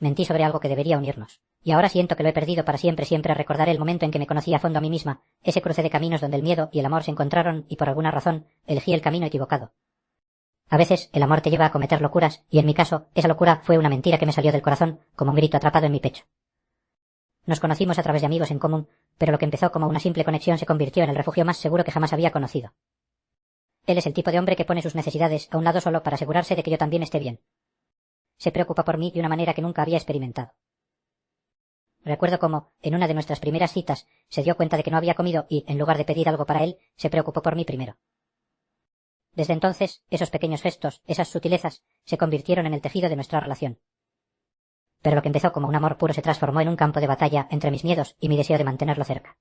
mentí sobre algo que debería unirnos. Y ahora siento que lo he perdido para siempre. Siempre recordaré el momento en que me conocí a fondo a mí misma, ese cruce de caminos donde el miedo y el amor se encontraron y por alguna razón elegí el camino equivocado. A veces el amor te lleva a cometer locuras y en mi caso esa locura fue una mentira que me salió del corazón como un grito atrapado en mi pecho. Nos conocimos a través de amigos en común, pero lo que empezó como una simple conexión se convirtió en el refugio más seguro que jamás había conocido. Él es el tipo de hombre que pone sus necesidades a un lado solo para asegurarse de que yo también esté bien. Se preocupa por mí de una manera que nunca había experimentado. Recuerdo cómo, en una de nuestras primeras citas, se dio cuenta de que no había comido y, en lugar de pedir algo para él, se preocupó por mí primero. Desde entonces, esos pequeños gestos, esas sutilezas, se convirtieron en el tejido de nuestra relación. Pero lo que empezó como un amor puro se transformó en un campo de batalla entre mis miedos y mi deseo de mantenerlo cerca.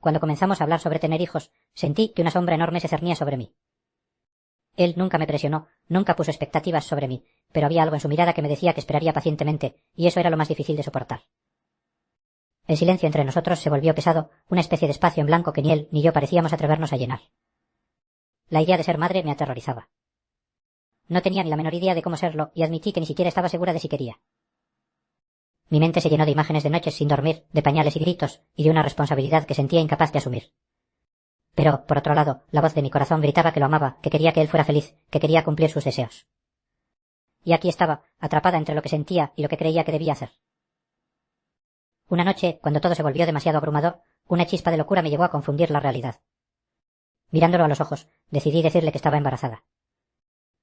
Cuando comenzamos a hablar sobre tener hijos, sentí que una sombra enorme se cernía sobre mí. Él nunca me presionó, nunca puso expectativas sobre mí, pero había algo en su mirada que me decía que esperaría pacientemente, y eso era lo más difícil de soportar. El silencio entre nosotros se volvió pesado, una especie de espacio en blanco que ni él ni yo parecíamos atrevernos a llenar. La idea de ser madre me aterrorizaba. No tenía ni la menor idea de cómo serlo, y admití que ni siquiera estaba segura de si quería. Mi mente se llenó de imágenes de noches sin dormir, de pañales y gritos, y de una responsabilidad que sentía incapaz de asumir. Pero, por otro lado, la voz de mi corazón gritaba que lo amaba, que quería que él fuera feliz, que quería cumplir sus deseos. Y aquí estaba, atrapada entre lo que sentía y lo que creía que debía hacer. Una noche, cuando todo se volvió demasiado abrumador, una chispa de locura me llevó a confundir la realidad. Mirándolo a los ojos, decidí decirle que estaba embarazada.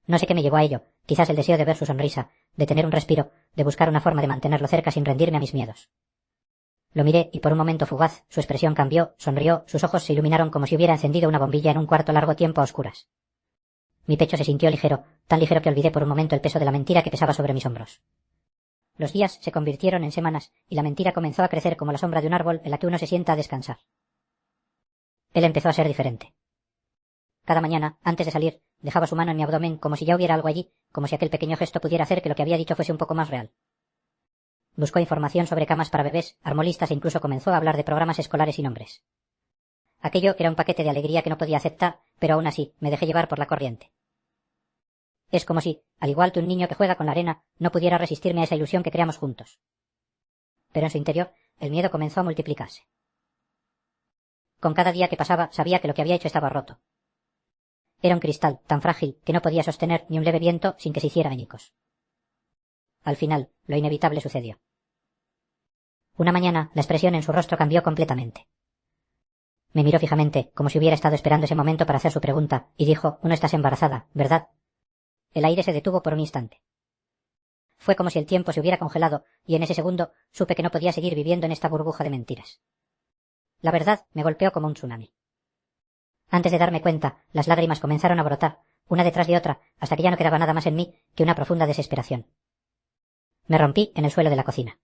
No sé qué me llevó a ello, quizás el deseo de ver su sonrisa, de tener un respiro, de buscar una forma de mantenerlo cerca sin rendirme a mis miedos. Lo miré y por un momento fugaz su expresión cambió, sonrió, sus ojos se iluminaron como si hubiera encendido una bombilla en un cuarto largo tiempo a oscuras. Mi pecho se sintió ligero, tan ligero que olvidé por un momento el peso de la mentira que pesaba sobre mis hombros. Los días se convirtieron en semanas y la mentira comenzó a crecer como la sombra de un árbol en la que uno se sienta a descansar. Él empezó a ser diferente. Cada mañana, antes de salir, dejaba su mano en mi abdomen como si ya hubiera algo allí, como si aquel pequeño gesto pudiera hacer que lo que había dicho fuese un poco más real. Buscó información sobre camas para bebés, armó listas e incluso comenzó a hablar de programas escolares y nombres. Aquello era un paquete de alegría que no podía aceptar, pero aún así me dejé llevar por la corriente. Es como si, al igual que un niño que juega con la arena, no pudiera resistirme a esa ilusión que creamos juntos. Pero en su interior, el miedo comenzó a multiplicarse. Con cada día que pasaba, sabía que lo que había hecho estaba roto. Era un cristal tan frágil que no podía sostener ni un leve viento sin que se hiciera añicos. Al final, lo inevitable sucedió. Una mañana, la expresión en su rostro cambió completamente. Me miró fijamente, como si hubiera estado esperando ese momento para hacer su pregunta, y dijo: «No estás embarazada, ¿verdad?». El aire se detuvo por un instante. Fue como si el tiempo se hubiera congelado, y en ese segundo supe que no podía seguir viviendo en esta burbuja de mentiras. La verdad me golpeó como un tsunami. Antes de darme cuenta, las lágrimas comenzaron a brotar, una detrás de otra, hasta que ya no quedaba nada más en mí que una profunda desesperación. Me rompí en el suelo de la cocina.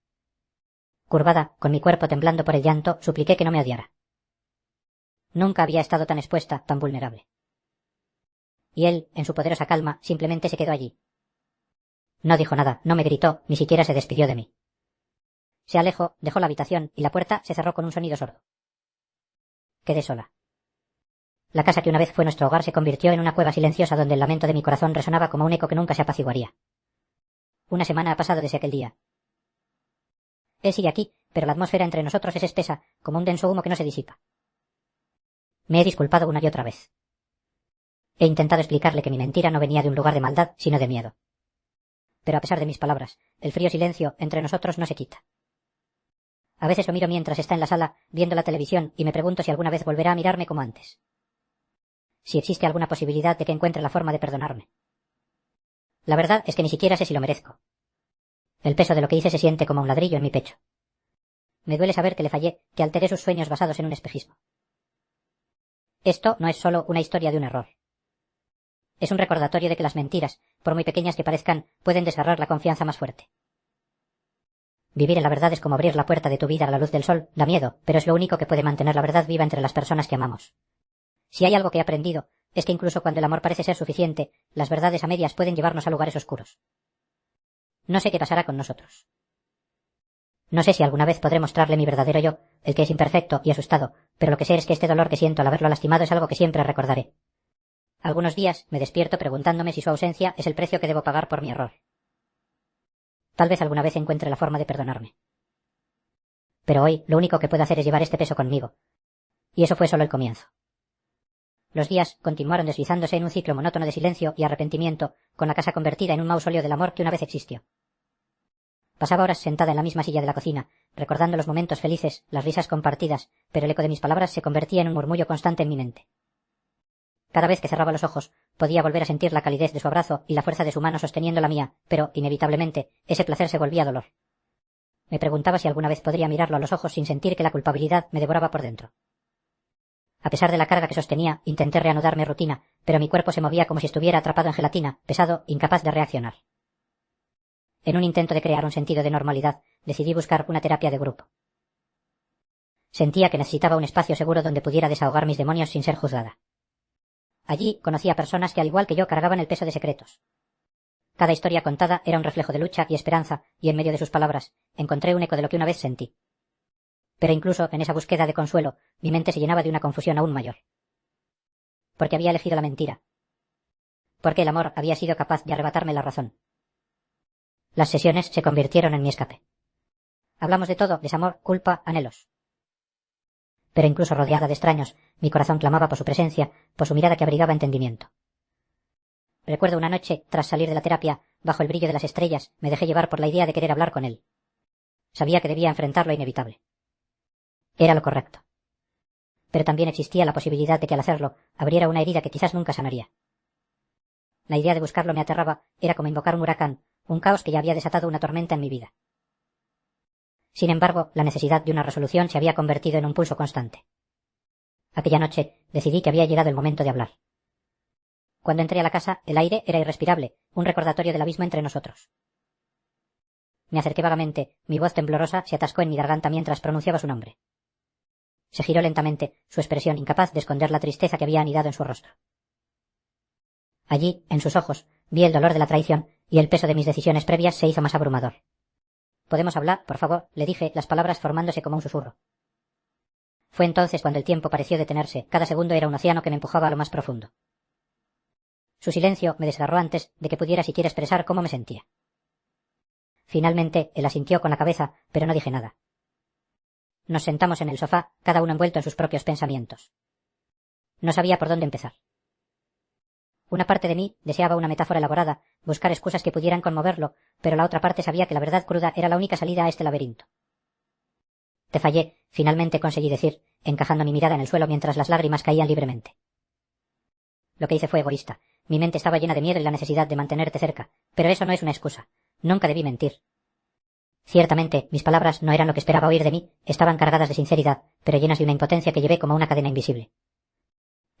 Curvada, con mi cuerpo temblando por el llanto, supliqué que no me odiara. Nunca había estado tan expuesta, tan vulnerable. Y él, en su poderosa calma, simplemente se quedó allí. No dijo nada, no me gritó, ni siquiera se despidió de mí. Se alejó, dejó la habitación y la puerta se cerró con un sonido sordo. Quedé sola. La casa que una vez fue nuestro hogar se convirtió en una cueva silenciosa donde el lamento de mi corazón resonaba como un eco que nunca se apaciguaría. Una semana ha pasado desde aquel día. Él sigue aquí, pero la atmósfera entre nosotros es espesa, como un denso humo que no se disipa. Me he disculpado una y otra vez. He intentado explicarle que mi mentira no venía de un lugar de maldad, sino de miedo. Pero a pesar de mis palabras, el frío silencio entre nosotros no se quita. A veces lo miro mientras está en la sala, viendo la televisión, y me pregunto si alguna vez volverá a mirarme como antes. Si existe alguna posibilidad de que encuentre la forma de perdonarme. La verdad es que ni siquiera sé si lo merezco. El peso de lo que hice se siente como un ladrillo en mi pecho. Me duele saber que le fallé, que alteré sus sueños basados en un espejismo. Esto no es solo una historia de un error. Es un recordatorio de que las mentiras, por muy pequeñas que parezcan, pueden desgarrar la confianza más fuerte. Vivir en la verdad es como abrir la puerta de tu vida a la luz del sol, da miedo, pero es lo único que puede mantener la verdad viva entre las personas que amamos. Si hay algo que he aprendido, es que incluso cuando el amor parece ser suficiente, las verdades a medias pueden llevarnos a lugares oscuros. No sé qué pasará con nosotros. No sé si alguna vez podré mostrarle mi verdadero yo, el que es imperfecto y asustado, pero lo que sé es que este dolor que siento al haberlo lastimado es algo que siempre recordaré. Algunos días me despierto preguntándome si su ausencia es el precio que debo pagar por mi error. Tal vez alguna vez encuentre la forma de perdonarme. Pero hoy lo único que puedo hacer es llevar este peso conmigo. Y eso fue solo el comienzo. Los días continuaron deslizándose en un ciclo monótono de silencio y arrepentimiento, con la casa convertida en un mausoleo del amor que una vez existió. Pasaba horas sentada en la misma silla de la cocina, recordando los momentos felices, las risas compartidas, pero el eco de mis palabras se convertía en un murmullo constante en mi mente. Cada vez que cerraba los ojos, podía volver a sentir la calidez de su abrazo y la fuerza de su mano sosteniendo la mía, pero, inevitablemente, ese placer se volvía dolor. Me preguntaba si alguna vez podría mirarlo a los ojos sin sentir que la culpabilidad me devoraba por dentro. A pesar de la carga que sostenía, intenté reanudar mi rutina, pero mi cuerpo se movía como si estuviera atrapado en gelatina, pesado, incapaz de reaccionar. En un intento de crear un sentido de normalidad, decidí buscar una terapia de grupo. Sentía que necesitaba un espacio seguro donde pudiera desahogar mis demonios sin ser juzgada. Allí conocí a personas que al igual que yo cargaban el peso de secretos. Cada historia contada era un reflejo de lucha y esperanza, y en medio de sus palabras encontré un eco de lo que una vez sentí. Pero incluso en esa búsqueda de consuelo, mi mente se llenaba de una confusión aún mayor. Porque había elegido la mentira. Porque el amor había sido capaz de arrebatarme la razón. Las sesiones se convirtieron en mi escape. Hablamos de todo, desamor, culpa, anhelos. Pero incluso rodeada de extraños, mi corazón clamaba por su presencia, por su mirada que abrigaba entendimiento. Recuerdo una noche, tras salir de la terapia, bajo el brillo de las estrellas, me dejé llevar por la idea de querer hablar con él. Sabía que debía enfrentar lo inevitable. Era lo correcto. Pero también existía la posibilidad de que al hacerlo abriera una herida que quizás nunca sanaría. La idea de buscarlo me aterraba, era como invocar un huracán, un caos que ya había desatado una tormenta en mi vida. Sin embargo, la necesidad de una resolución se había convertido en un pulso constante. Aquella noche decidí que había llegado el momento de hablar. Cuando entré a la casa, el aire era irrespirable, un recordatorio del abismo entre nosotros. Me acerqué vagamente, mi voz temblorosa se atascó en mi garganta mientras pronunciaba su nombre. Se giró lentamente, su expresión incapaz de esconder la tristeza que había anidado en su rostro. Allí, en sus ojos, vi el dolor de la traición y el peso de mis decisiones previas se hizo más abrumador. «¿Podemos hablar, por favor?», le dije, las palabras formándose como un susurro. Fue entonces cuando el tiempo pareció detenerse, cada segundo era un océano que me empujaba a lo más profundo. Su silencio me desgarró antes de que pudiera siquiera expresar cómo me sentía. Finalmente, él asintió con la cabeza, pero no dije nada. Nos sentamos en el sofá, cada uno envuelto en sus propios pensamientos. No sabía por dónde empezar. Una parte de mí deseaba una metáfora elaborada, buscar excusas que pudieran conmoverlo, pero la otra parte sabía que la verdad cruda era la única salida a este laberinto. Te fallé, finalmente conseguí decir, encajando mi mirada en el suelo mientras las lágrimas caían libremente. Lo que hice fue egoísta. Mi mente estaba llena de miedo y la necesidad de mantenerte cerca, pero eso no es una excusa. Nunca debí mentir. Ciertamente, mis palabras no eran lo que esperaba oír de mí, estaban cargadas de sinceridad, pero llenas de una impotencia que llevé como una cadena invisible.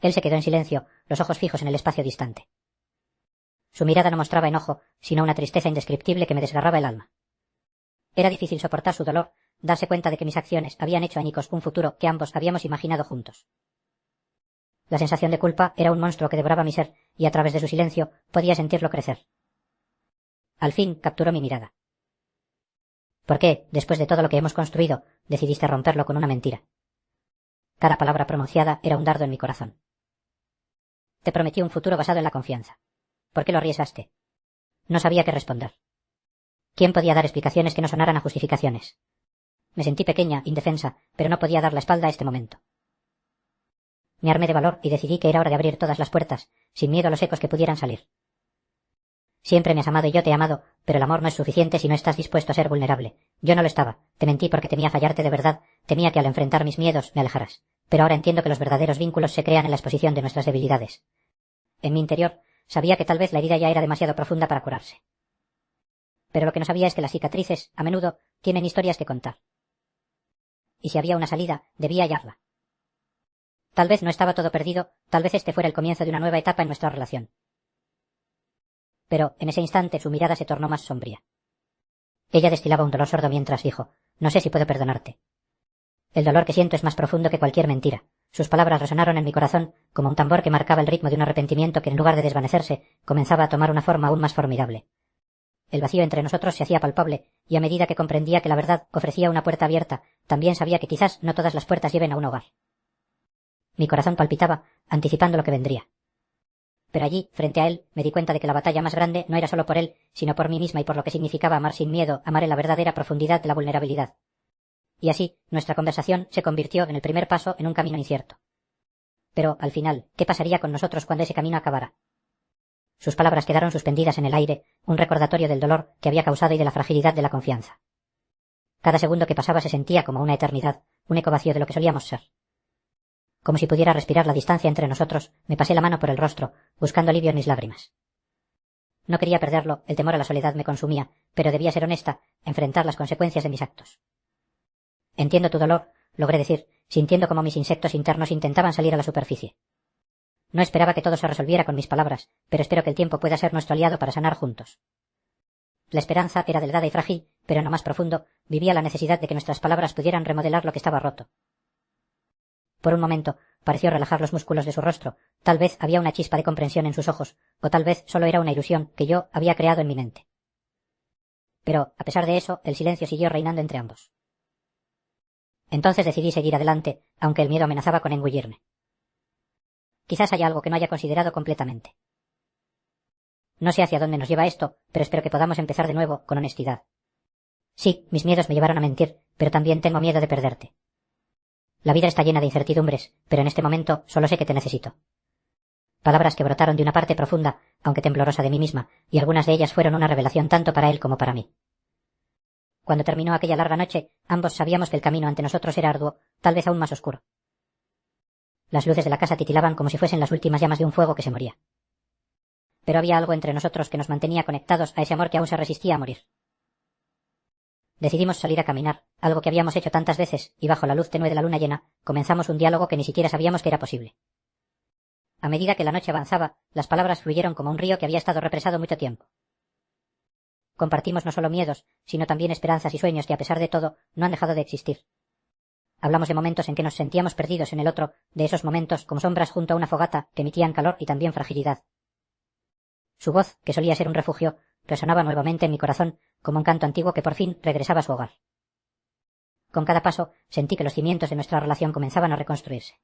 Él se quedó en silencio, los ojos fijos en el espacio distante. Su mirada no mostraba enojo, sino una tristeza indescriptible que me desgarraba el alma. Era difícil soportar su dolor, darse cuenta de que mis acciones habían hecho añicos un futuro que ambos habíamos imaginado juntos. La sensación de culpa era un monstruo que devoraba mi ser, y a través de su silencio podía sentirlo crecer. Al fin capturó mi mirada. ¿Por qué, después de todo lo que hemos construido, decidiste romperlo con una mentira? Cada palabra pronunciada era un dardo en mi corazón. Te prometí un futuro basado en la confianza. ¿Por qué lo arriesgaste? No sabía qué responder. ¿Quién podía dar explicaciones que no sonaran a justificaciones? Me sentí pequeña, indefensa, pero no podía dar la espalda a este momento. Me armé de valor y decidí que era hora de abrir todas las puertas, sin miedo a los ecos que pudieran salir. Siempre me has amado y yo te he amado, pero el amor no es suficiente si no estás dispuesto a ser vulnerable. Yo no lo estaba. Te mentí porque temía fallarte de verdad, temía que al enfrentar mis miedos me alejaras. Pero ahora entiendo que los verdaderos vínculos se crean en la exposición de nuestras debilidades. En mi interior, sabía que tal vez la herida ya era demasiado profunda para curarse. Pero lo que no sabía es que las cicatrices, a menudo, tienen historias que contar. Y si había una salida, debía hallarla. Tal vez no estaba todo perdido, tal vez este fuera el comienzo de una nueva etapa en nuestra relación. Pero en ese instante su mirada se tornó más sombría. Ella destilaba un dolor sordo mientras dijo: «No sé si puedo perdonarte. El dolor que siento es más profundo que cualquier mentira». Sus palabras resonaron en mi corazón como un tambor que marcaba el ritmo de un arrepentimiento que en lugar de desvanecerse, comenzaba a tomar una forma aún más formidable. El vacío entre nosotros se hacía palpable, y a medida que comprendía que la verdad ofrecía una puerta abierta, también sabía que quizás no todas las puertas lleven a un hogar. Mi corazón palpitaba, anticipando lo que vendría. Pero allí, frente a él, me di cuenta de que la batalla más grande no era solo por él, sino por mí misma y por lo que significaba amar sin miedo, amar en la verdadera profundidad de la vulnerabilidad. Y así, nuestra conversación se convirtió en el primer paso en un camino incierto. Pero, al final, ¿qué pasaría con nosotros cuando ese camino acabara? Sus palabras quedaron suspendidas en el aire, un recordatorio del dolor que había causado y de la fragilidad de la confianza. Cada segundo que pasaba se sentía como una eternidad, un eco vacío de lo que solíamos ser. Como si pudiera respirar la distancia entre nosotros, me pasé la mano por el rostro, buscando alivio en mis lágrimas. No quería perderlo, el temor a la soledad me consumía, pero debía ser honesta, enfrentar las consecuencias de mis actos. Entiendo tu dolor, logré decir, sintiendo como mis insectos internos intentaban salir a la superficie. No esperaba que todo se resolviera con mis palabras, pero espero que el tiempo pueda ser nuestro aliado para sanar juntos. La esperanza era delgada y frágil, pero en lo más profundo vivía la necesidad de que nuestras palabras pudieran remodelar lo que estaba roto. Por un momento pareció relajar los músculos de su rostro, tal vez había una chispa de comprensión en sus ojos, o tal vez solo era una ilusión que yo había creado en mi mente. Pero, a pesar de eso, el silencio siguió reinando entre ambos. Entonces decidí seguir adelante, aunque el miedo amenazaba con engullirme. Quizás haya algo que no haya considerado completamente. No sé hacia dónde nos lleva esto, pero espero que podamos empezar de nuevo, con honestidad. Sí, mis miedos me llevaron a mentir, pero también tengo miedo de perderte. La vida está llena de incertidumbres, pero en este momento solo sé que te necesito. Palabras que brotaron de una parte profunda, aunque temblorosa de mí misma, y algunas de ellas fueron una revelación tanto para él como para mí. Cuando terminó aquella larga noche, ambos sabíamos que el camino ante nosotros era arduo, tal vez aún más oscuro. Las luces de la casa titilaban como si fuesen las últimas llamas de un fuego que se moría. Pero había algo entre nosotros que nos mantenía conectados a ese amor que aún se resistía a morir. Decidimos salir a caminar, algo que habíamos hecho tantas veces, y bajo la luz tenue de la luna llena, comenzamos un diálogo que ni siquiera sabíamos que era posible. A medida que la noche avanzaba, las palabras fluyeron como un río que había estado represado mucho tiempo. Compartimos no solo miedos, sino también esperanzas y sueños que, a pesar de todo, no han dejado de existir. Hablamos de momentos en que nos sentíamos perdidos en el otro, de esos momentos como sombras junto a una fogata que emitían calor y también fragilidad. Su voz, que solía ser un refugio, resonaba nuevamente en mi corazón como un canto antiguo que por fin regresaba a su hogar. Con cada paso sentí que los cimientos de nuestra relación comenzaban a reconstruirse.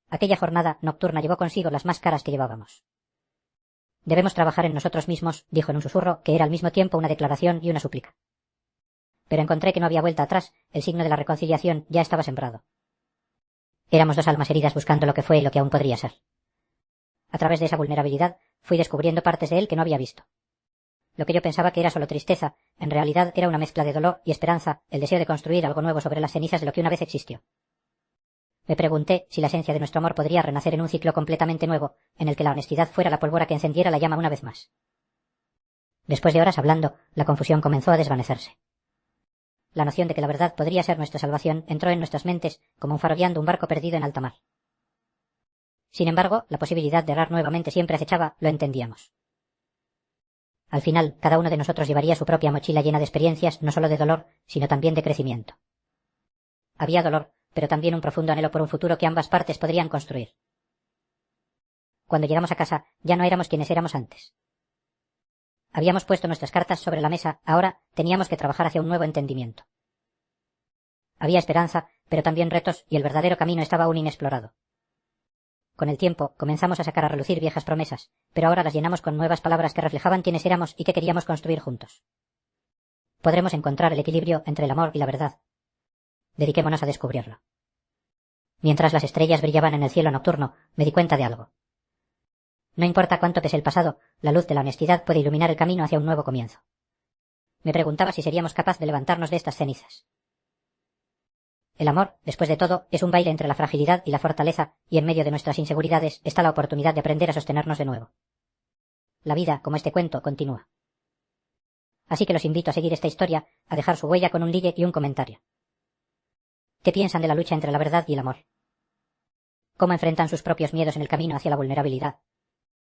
Aquella jornada nocturna llevó consigo las más caras que llevábamos. Debemos trabajar en nosotros mismos, dijo en un susurro que era al mismo tiempo una declaración y una súplica. Pero encontré que no había vuelta atrás, el signo de la reconciliación ya estaba sembrado. Éramos dos almas heridas buscando lo que fue y lo que aún podría ser. A través de esa vulnerabilidad fui descubriendo partes de él que no había visto. Lo que yo pensaba que era solo tristeza, en realidad era una mezcla de dolor y esperanza, el deseo de construir algo nuevo sobre las cenizas de lo que una vez existió. Me pregunté si la esencia de nuestro amor podría renacer en un ciclo completamente nuevo, en el que la honestidad fuera la pólvora que encendiera la llama una vez más. Después de horas hablando, la confusión comenzó a desvanecerse. La noción de que la verdad podría ser nuestra salvación entró en nuestras mentes como un faro guiando un barco perdido en alta mar. Sin embargo, la posibilidad de errar nuevamente siempre acechaba, lo entendíamos. Al final, cada uno de nosotros llevaría su propia mochila llena de experiencias, no solo de dolor, sino también de crecimiento. Había dolor, pero también un profundo anhelo por un futuro que ambas partes podrían construir. Cuando llegamos a casa, ya no éramos quienes éramos antes. Habíamos puesto nuestras cartas sobre la mesa, ahora teníamos que trabajar hacia un nuevo entendimiento. Había esperanza, pero también retos, y el verdadero camino estaba aún inexplorado. Con el tiempo comenzamos a sacar a relucir viejas promesas, pero ahora las llenamos con nuevas palabras que reflejaban quiénes éramos y qué queríamos construir juntos. Podremos encontrar el equilibrio entre el amor y la verdad. Dediquémonos a descubrirlo. Mientras las estrellas brillaban en el cielo nocturno, me di cuenta de algo. No importa cuánto pese el pasado, la luz de la honestidad puede iluminar el camino hacia un nuevo comienzo. Me preguntaba si seríamos capaces de levantarnos de estas cenizas. El amor, después de todo, es un baile entre la fragilidad y la fortaleza, y en medio de nuestras inseguridades está la oportunidad de aprender a sostenernos de nuevo. La vida, como este cuento, continúa. Así que los invito a seguir esta historia, a dejar su huella con un like y un comentario. ¿Qué piensan de la lucha entre la verdad y el amor? ¿Cómo enfrentan sus propios miedos en el camino hacia la vulnerabilidad?